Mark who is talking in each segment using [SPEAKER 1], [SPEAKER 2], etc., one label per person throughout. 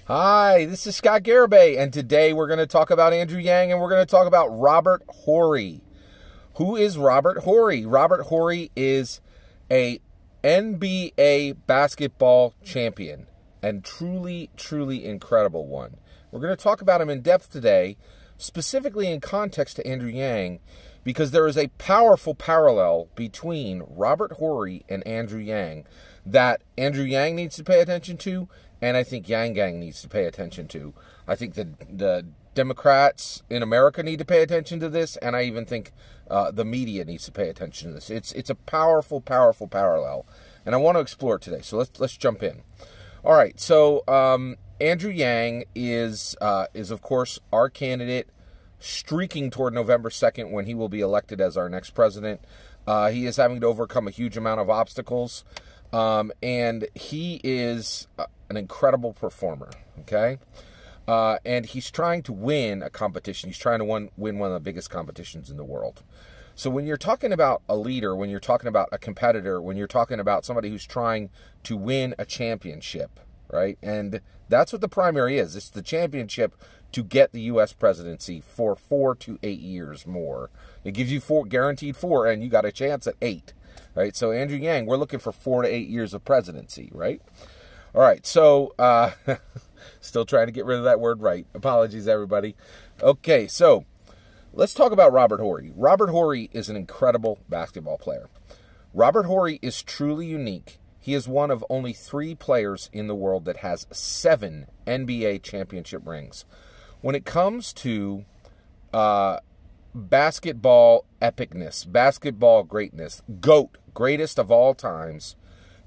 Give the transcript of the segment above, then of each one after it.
[SPEAKER 1] Hi, this is Scott Garibay, and today we're going to talk about Andrew Yang, and we're going to talk about Robert Horry. Who is Robert Horry? Robert Horry is a NBA basketball champion, and truly, truly incredible one. We're going to talk about him in depth today, specifically in context to Andrew Yang, because there is a powerful parallel between Robert Horry and Andrew Yang that Andrew Yang needs to pay attention to, and I think Yang needs to pay attention to. I think the Democrats in America need to pay attention to this, and I even think the media needs to pay attention to this. It's a powerful, powerful parallel, and I want to explore it today. So let's jump in. All right. So Andrew Yang is of course our candidate, streaking toward November 2nd when he will be elected as our next president. He is having to overcome a huge amount of obstacles, and he is an incredible performer, okay? And he's trying to win a competition. He's trying to win one of the biggest competitions in the world. So when you're talking about a leader, when you're talking about a competitor, when you're talking about somebody who's trying to win a championship, right? And that's what the primary is. It's the championship to get the U.S. presidency for 4 to 8 years more. It gives you guaranteed 4, and you got a chance at 8, right? So Andrew Yang, we're looking for 4 to 8 years of presidency, right? All right, so still trying to get rid of that word right. Apologies, everybody. Okay, so let's talk about Robert Horry. Robert Horry is an incredible basketball player. Robert Horry is truly unique. He is one of only 3 players in the world that has 7 NBA championship rings. When it comes to basketball epicness, basketball greatness, GOAT, greatest of all times,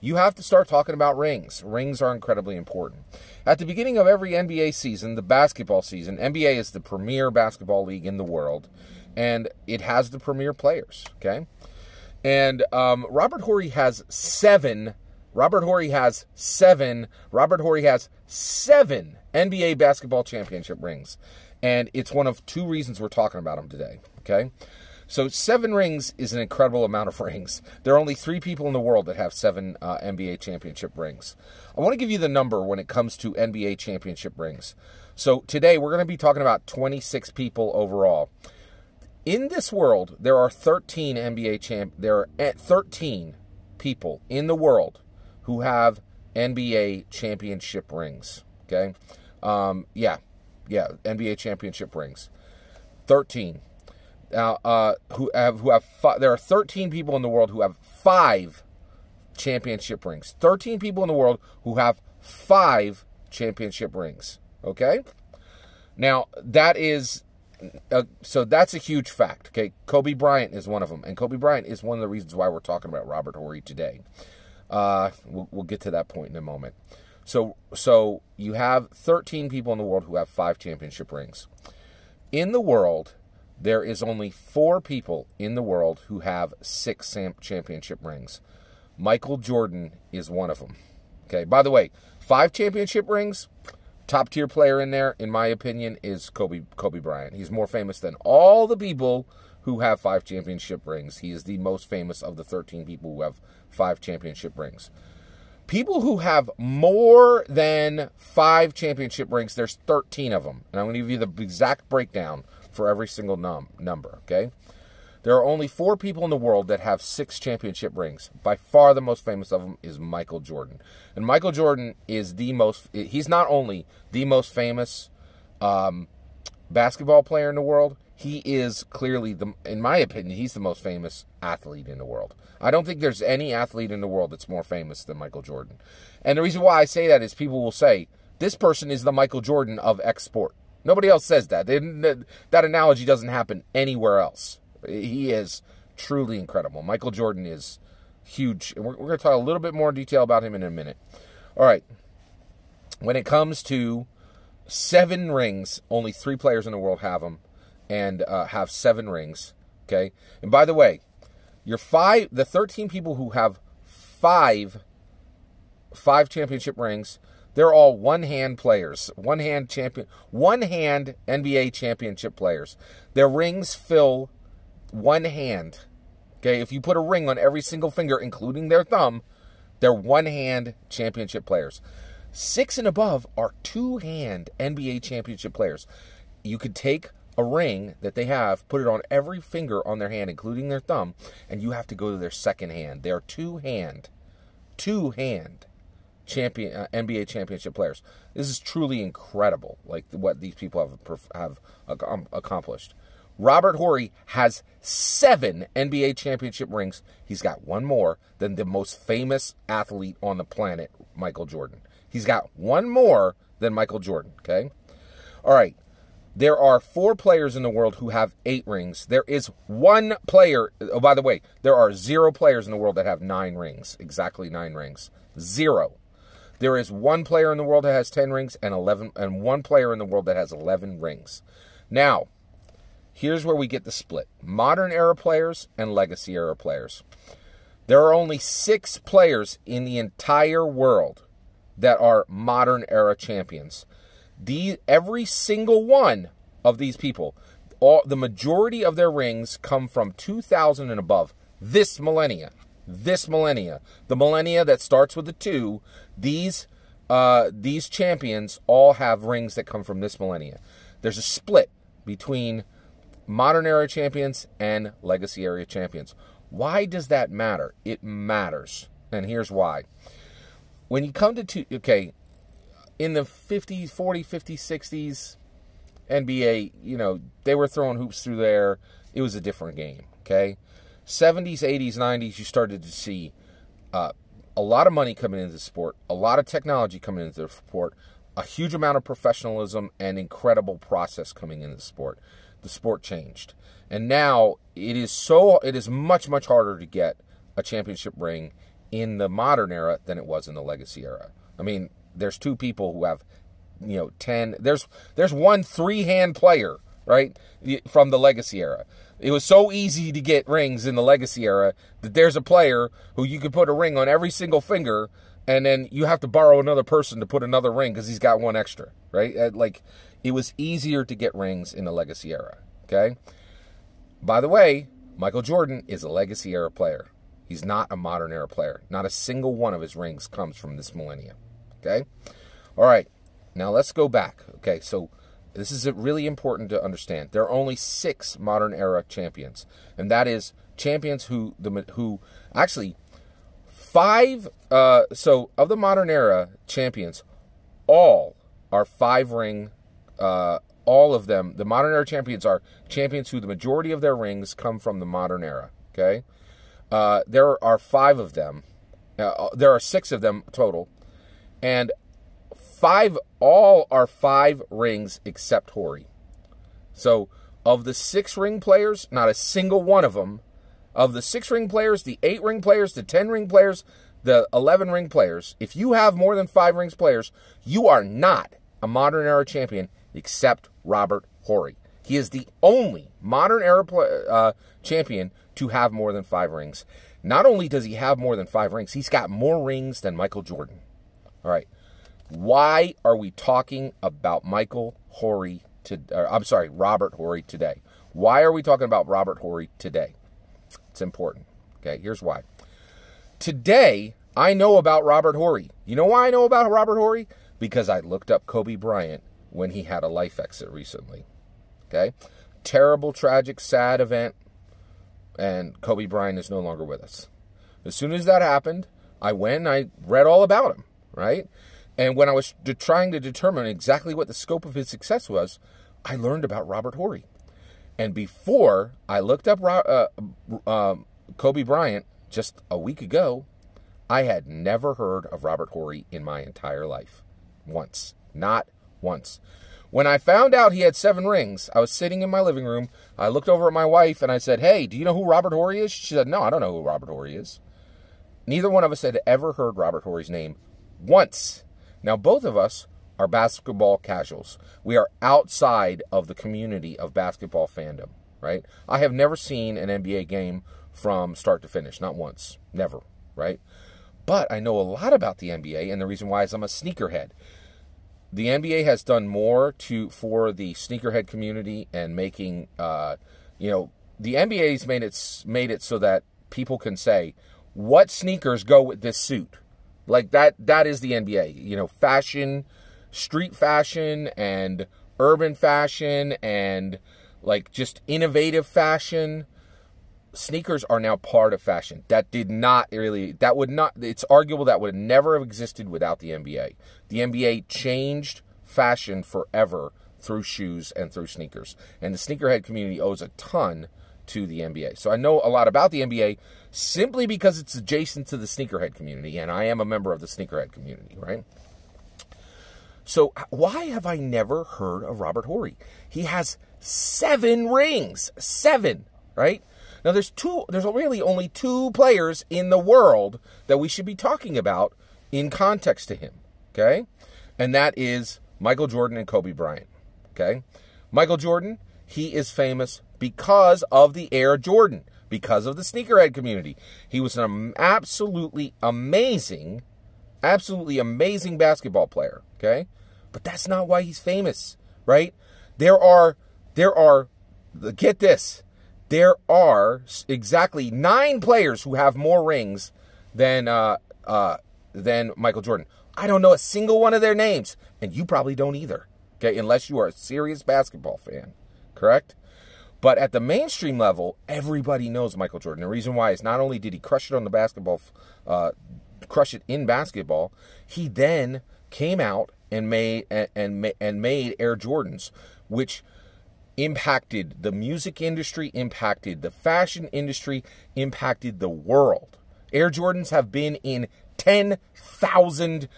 [SPEAKER 1] you have to start talking about rings. Rings are incredibly important. At the beginning of every NBA season, the basketball season, NBA is the premier basketball league in the world, and it has the premier players, okay? And Robert Horry has 7 NBA basketball championship rings. And it's one of 2 reasons we're talking about him today, okay? So 7 rings is an incredible amount of rings. There are only 3 people in the world that have 7 NBA championship rings. I want to give you the number when it comes to NBA championship rings. So today we're going to be talking about 26 people overall. In this world, there are 13 people in the world who have NBA championship rings. Okay, NBA championship rings. 13. Now, there are 13 people in the world who have 5 championship rings. 13 people in the world who have 5 championship rings. Okay? Now, that is, so that's a huge fact. Okay? Kobe Bryant is one of them. And Kobe Bryant is one of the reasons why we're talking about Robert Horry today. We'll get to that point in a moment. So you have 13 people in the world who have 5 championship rings. In the world, there is only 4 people in the world who have 6 championship rings. Michael Jordan is one of them. Okay, by the way, 5 championship rings, top tier player in there, in my opinion, is Kobe Bryant. He's more famous than all the people who have 5 championship rings. He is the most famous of the 13 people who have 5 championship rings. People who have more than 5 championship rings, there's 13 of them. And I'm going to give you the exact breakdown for every single number, okay? There are only 4 people in the world that have 6 championship rings. By far the most famous of them is Michael Jordan. And Michael Jordan is he's not only the most famous basketball player in the world, he is clearly, in my opinion, he's the most famous athlete in the world. I don't think there's any athlete in the world that's more famous than Michael Jordan. And the reason why I say that is people will say, this person is the Michael Jordan of X sport. Nobody else says that. That analogy doesn't happen anywhere else. He is truly incredible. Michael Jordan is huge. And we're going to talk a little bit more detail about him in a minute. All right. When it comes to 7 rings, only 3 players in the world have them and have 7 rings. Okay. And by the way, the 13 people who have 5 championship rings, they're all one-hand players, one-hand NBA championship players. Their rings fill one hand. Okay, if you put a ring on every single finger, including their thumb, they're one-hand championship players. 6 and above are two-hand NBA championship players. You could take a ring that they have, put it on every finger on their hand, including their thumb, and you have to go to their second hand. They are two-hand NBA championship players. This is truly incredible, like what these people have accomplished. Robert Horry has 7 NBA championship rings. He's got one more than the most famous athlete on the planet, Michael Jordan. He's got one more than Michael Jordan, okay? All right. There are 4 players in the world who have 8 rings. There is 1 player. Oh, by the way, there are 0 players in the world that have 9 rings. Exactly 9 rings. 0. There is 1 player in the world that has 10 rings and 1 player in the world that has 11 rings. Now, here's where we get the split. Modern era players and legacy era players. There are only 6 players in the entire world that are modern era champions. Every single one of these people, the majority of their rings come from 2000 and above. This millennia, the millennia that starts with the 2, these champions all have rings that come from this millennia. There's a split between modern era champions and legacy era champions. Why does that matter? It matters, and here's why. When you come to in the 50s, 40s, 50s, 60s, NBA, they were throwing hoops through there. It was a different game, okay? 70s, 80s, 90s, you started to see a lot of money coming into the sport, a lot of technology coming into the sport, a huge amount of professionalism and incredible process coming into the sport. The sport changed. And now it is much, much harder to get a championship ring in the modern era than it was in the legacy era. I mean, there's 2 people who have, 10. There's one 3-hand player, right, from the legacy era. It was so easy to get rings in the legacy era that there's a player who you could put a ring on every single finger, and then you have to borrow another person to put another ring because he's got one extra, right? It was easier to get rings in the legacy era, okay? By the way, Michael Jordan is a legacy era player. He's not a modern era player. Not a single one of his rings comes from this millennium, okay? All right, now let's go back, okay? So this is really important to understand. There are only 6 modern era champions, and that is champions who actually 5. So of the modern era champions, all are 5-ring. All of them, the modern era champions, are champions who the majority of their rings come from the modern era. Okay, there are 5 of them. There are 6 of them total, and all are 5 rings except Horry. So of the 6-ring players, not a single one of them, of the 6-ring players, the 8-ring players, the 10-ring players, the 11-ring players, if you have more than 5 rings players, you are not a modern era champion except Robert Horry. He is the only modern era champion to have more than 5 rings. Not only does he have more than 5 rings, he's got more rings than Michael Jordan. All right. Why are we talking about Robert Horry today? Why are we talking about Robert Horry today? It's important. Okay, here's why. Today, I know about Robert Horry. You know why I know about Robert Horry? Because I looked up Kobe Bryant when he had a life exit recently. Okay? Terrible, tragic, sad event, and Kobe Bryant is no longer with us. As soon as that happened, I went and I read all about him, right? And when I was trying to determine exactly what the scope of his success was, I learned about Robert Horry. And before I looked up Kobe Bryant just a week ago, I had never heard of Robert Horry in my entire life. Once. Not once. When I found out he had 7 rings, I was sitting in my living room. I looked over at my wife and I said, "Hey, do you know who Robert Horry is?" She said, "No, I don't know who Robert Horry is." Neither one of us had ever heard Robert Horry's name once. Now, both of us are basketball casuals. We are outside of the community of basketball fandom, right? I have never seen an NBA game from start to finish. Not once. Never, right? But I know a lot about the NBA, and the reason why is I'm a sneakerhead. The NBA has done more for the sneakerhead community and making, the NBA's made it so that people can say, what sneakers go with this suit? Like that is the NBA. You know, fashion, street fashion and urban fashion and like just innovative fashion. Sneakers are now part of fashion. That would not, it's arguable that would never have existed without the NBA. The NBA changed fashion forever through shoes and through sneakers. And the sneakerhead community owes a ton to the NBA. So I know a lot about the NBA simply because it's adjacent to the sneakerhead community, and I am a member of the sneakerhead community, right? So why have I never heard of Robert Horry? He has 7 rings. 7, right? Now, there's really only 2 players in the world that we should be talking about in context to him, okay? And that is Michael Jordan and Kobe Bryant, okay? Michael Jordan, he is famous because of the Air Jordan, because of the sneakerhead community. He was an absolutely amazing basketball player, okay? But that's not why he's famous, right? There are, get this, there are exactly 9 players who have more rings than Michael Jordan. I don't know a single one of their names, and you probably don't either, okay, unless you are a serious basketball fan, correct? But at the mainstream level, everybody knows Michael Jordan. The reason why is not only did he crush it on the basketball, crush it in basketball, he then came out and made Air Jordans, which impacted the music industry, impacted the fashion industry, impacted the world. Air Jordans have been in 10,000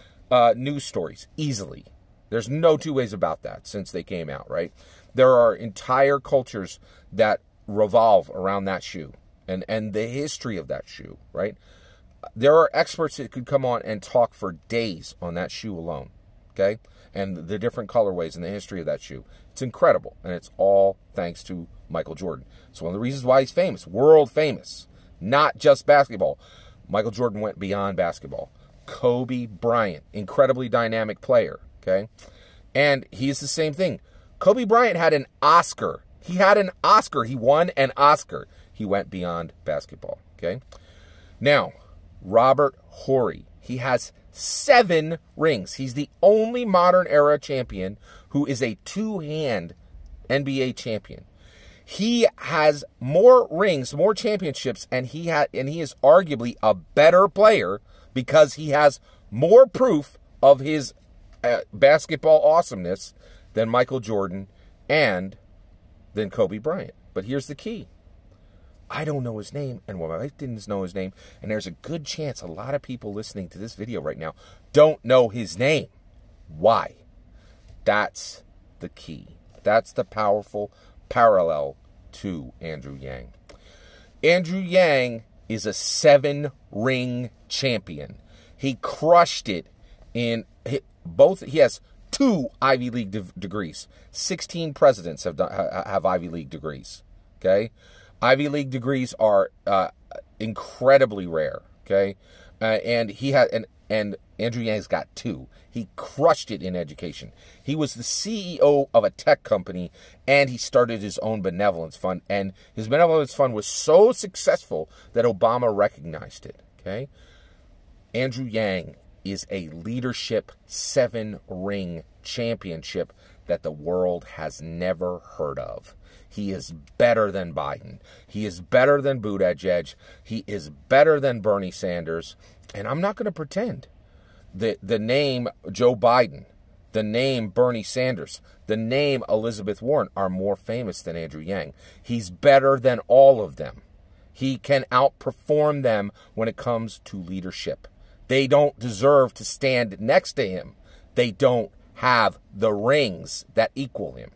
[SPEAKER 1] news stories easily. There's no 2 ways about that since they came out, right? There are entire cultures that revolve around that shoe and the history of that shoe, right? There are experts that could come on and talk for days on that shoe alone, okay? And the different colorways and the history of that shoe. It's incredible, and it's all thanks to Michael Jordan. It's one of the reasons why he's famous, world famous, not just basketball. Michael Jordan went beyond basketball. Kobe Bryant, incredibly dynamic player, okay? And he's the same thing. Kobe Bryant had an Oscar. He had an Oscar. He won an Oscar. He went beyond basketball, okay? Now, Robert Horry, he has 7 rings. He's the only modern era champion who is a 2-hand NBA champion. He has more rings, more championships, and he is arguably a better player because he has more proof of his basketball awesomeness than Michael Jordan and than Kobe Bryant. But here's the key. I don't know his name, and my wife didn't know his name, and there's a good chance a lot of people listening to this video right now don't know his name. Why? That's the key. That's the powerful parallel to Andrew Yang. Andrew Yang is a 7-ring champion. He crushed it in both. He has 2 Ivy League degrees. 16 presidents have Ivy League degrees. Okay, Ivy League degrees are incredibly rare. Okay, and he had and Andrew Yang's got 2. He crushed it in education. He was the CEO of a tech company, and he started his own benevolence fund. And his benevolence fund was so successful that Obama recognized it. Okay, Andrew Yang is a leadership 7-ring championship that the world has never heard of. He is better than Biden. He is better than Buttigieg. He is better than Bernie Sanders. And I'm not going to pretend that the name Joe Biden, the name Bernie Sanders, the name Elizabeth Warren are more famous than Andrew Yang. He's better than all of them. He can outperform them when it comes to leadership. They don't deserve to stand next to him. They don't have the rings that equal him.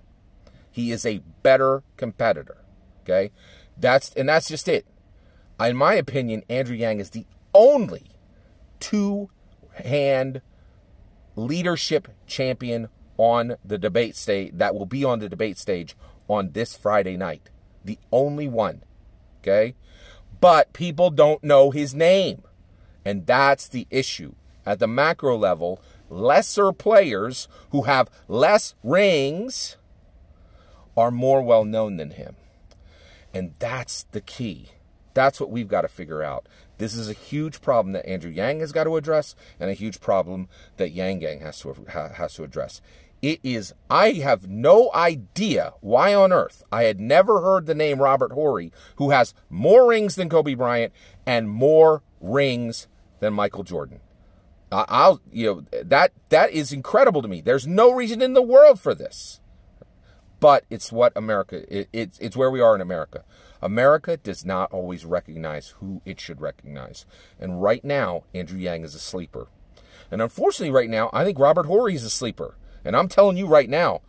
[SPEAKER 1] He is a better competitor. Okay? That's just it. In my opinion, Andrew Yang is the only 2-hand leadership champion on the debate stage that will be on the debate stage on this Friday night. The only one. Okay? But people don't know his name. And that's the issue. At the macro level, lesser players who have less rings are more well known than him. And that's the key. That's what we've got to figure out. This is a huge problem that Andrew Yang has got to address, and a huge problem that Yang Gang has to address. I have no idea why on earth I had never heard the name Robert Horry, who has more rings than Kobe Bryant and more rings than Michael Jordan. That is incredible to me. There's no reason in the world for this. But it's what America, it's where we are in America. America does not always recognize who it should recognize. And right now, Andrew Yang is a sleeper. And unfortunately right now, I think Robert Horry is a sleeper. And I'm telling you right now,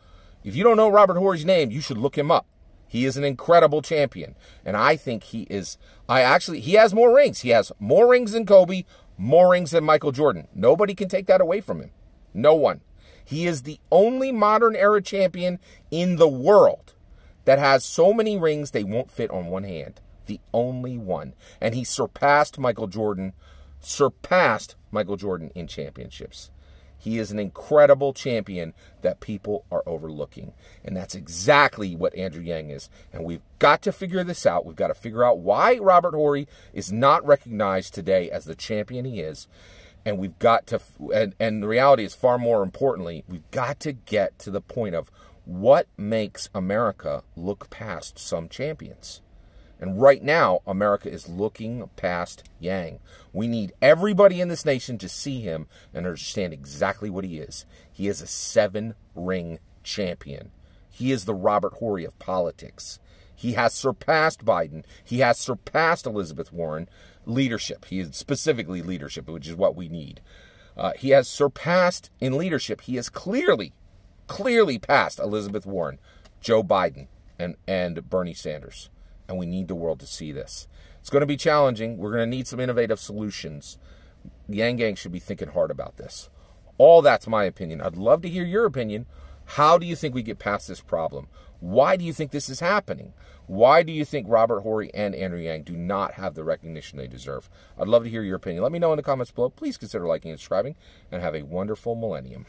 [SPEAKER 1] if you don't know Robert Horry's name, you should look him up. He is an incredible champion. And I think he has more rings. He has more rings than Kobe, more rings than Michael Jordan. Nobody can take that away from him. No one. He is the only modern era champion in the world that has so many rings they won't fit on one hand. The only one. And he surpassed Michael Jordan in championships. He is an incredible champion that people are overlooking. And that's exactly what Andrew Yang is. And we've got to figure this out. We've got to figure out why Robert Horry is not recognized today as the champion he is. And we've got to, and the reality is far more importantly, we've got to get to the point of what makes America look past some champions. And right now, America is looking past Yang. We need everybody in this nation to see him and understand exactly what he is. He is a 7-ring champion. He is the Robert Horry of politics. He has surpassed Biden. He has surpassed Elizabeth Warren. Leadership. He is specifically leadership, which is what we need. He has surpassed in leadership. He has clearly passed Elizabeth Warren, Joe Biden, and Bernie Sanders. And we need the world to see this. It's going to be challenging. We're going to need some innovative solutions. Yang Gang should be thinking hard about this. All that's my opinion. I'd love to hear your opinion. How do you think we get past this problem? Why do you think this is happening? Why do you think Robert Horry and Andrew Yang do not have the recognition they deserve? I'd love to hear your opinion. Let me know in the comments below. Please consider liking and subscribing, and have a wonderful millennium.